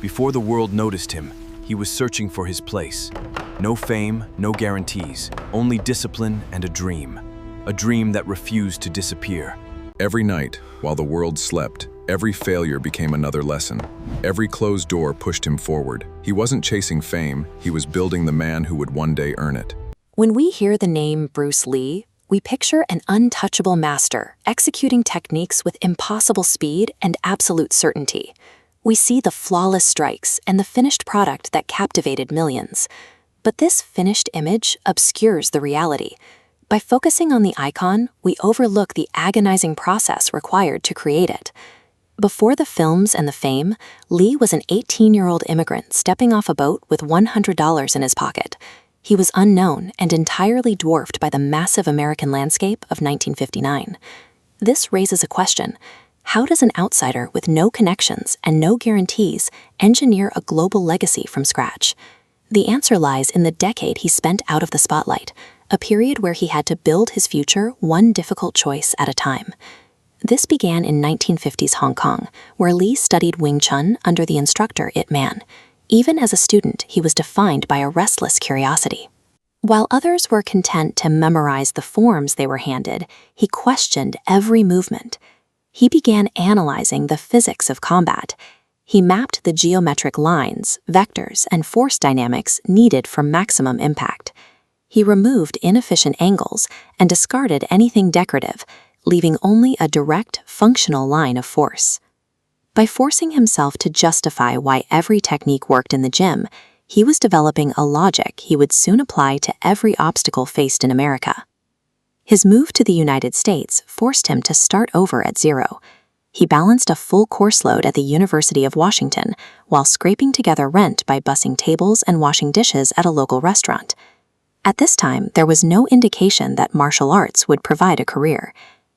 Before the world noticed him, he was searching for his place. No fame, no guarantees, only discipline and a dream. A dream that refused to disappear. Every night, while the world slept, every failure became another lesson. Every closed door pushed him forward. He wasn't chasing fame, he was building the man who would one day earn it. When we hear the name Bruce Lee, we picture an untouchable master executing techniques with impossible speed and absolute certainty. We see the flawless strikes and the finished product that captivated millions. But this finished image obscures the reality. By focusing on the icon, we overlook the agonizing process required to create it. Before the films and the fame, Lee was an 18-year-old immigrant stepping off a boat with $100 in his pocket. He was unknown and entirely dwarfed by the massive American landscape of 1959. This raises a question. How does an outsider with no connections and no guarantees engineer a global legacy from scratch? The answer lies in the decade he spent out of the spotlight, a period where he had to build his future one difficult choice at a time. This began in 1950s Hong Kong, where Lee studied Wing Chun under the instructor Ip Man. Even as a student, he was defined by a restless curiosity. While others were content to memorize the forms they were handed, he questioned every movement. He began analyzing the physics of combat. He mapped the geometric lines, vectors, and force dynamics needed for maximum impact. He removed inefficient angles and discarded anything decorative, leaving only a direct, functional line of force. By forcing himself to justify why every technique worked in the gym, he was developing a logic he would soon apply to every obstacle faced in America. His move to the United States forced him to start over at zero. He balanced a full course load at the University of Washington while scraping together rent by bussing tables and washing dishes at a local restaurant. At this time, there was no indication that martial arts would provide a career.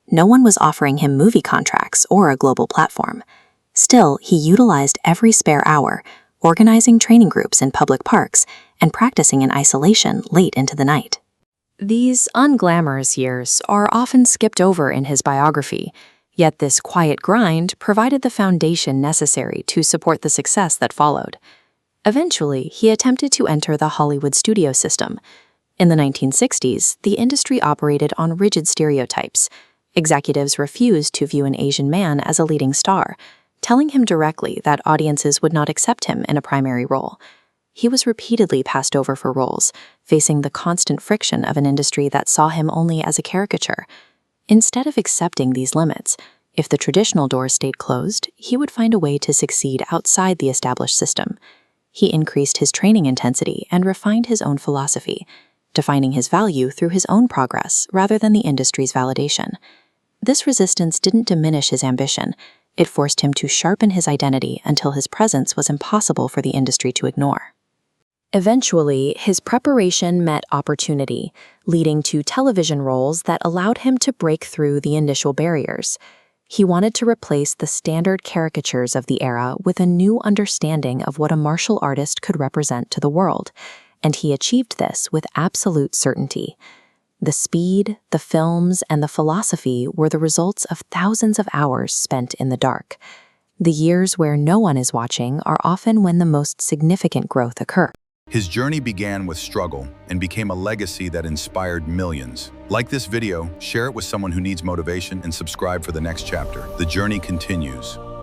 No one was offering him movie contracts or a global platform. Still, he utilized every spare hour, organizing training groups in public parks and practicing in isolation late into the night. These unglamorous years are often skipped over in his biography, yet this quiet grind provided the foundation necessary to support the success that followed. Eventually, he attempted to enter the Hollywood studio system. In the 1960s, the industry operated on rigid stereotypes. Executives refused to view an Asian man as a leading star, telling him directly that audiences would not accept him in a primary role. He was repeatedly passed over for roles, facing the constant friction of an industry that saw him only as a caricature. Instead of accepting these limits, if the traditional doors stayed closed, he would find a way to succeed outside the established system. He increased his training intensity and refined his own philosophy, defining his value through his own progress rather than the industry's validation. This resistance didn't diminish his ambition. It forced him to sharpen his identity until his presence was impossible for the industry to ignore. Eventually, his preparation met opportunity, leading to television roles that allowed him to break through the initial barriers. He wanted to replace the standard caricatures of the era with a new understanding of what a martial artist could represent to the world, and he achieved this with absolute certainty. The speed, the films, and the philosophy were the results of thousands of hours spent in the dark. The years where no one is watching are often when the most significant growth occurs. His journey began with struggle and became a legacy that inspired millions. Like this video, share it with someone who needs motivation, and subscribe for the next chapter. The journey continues.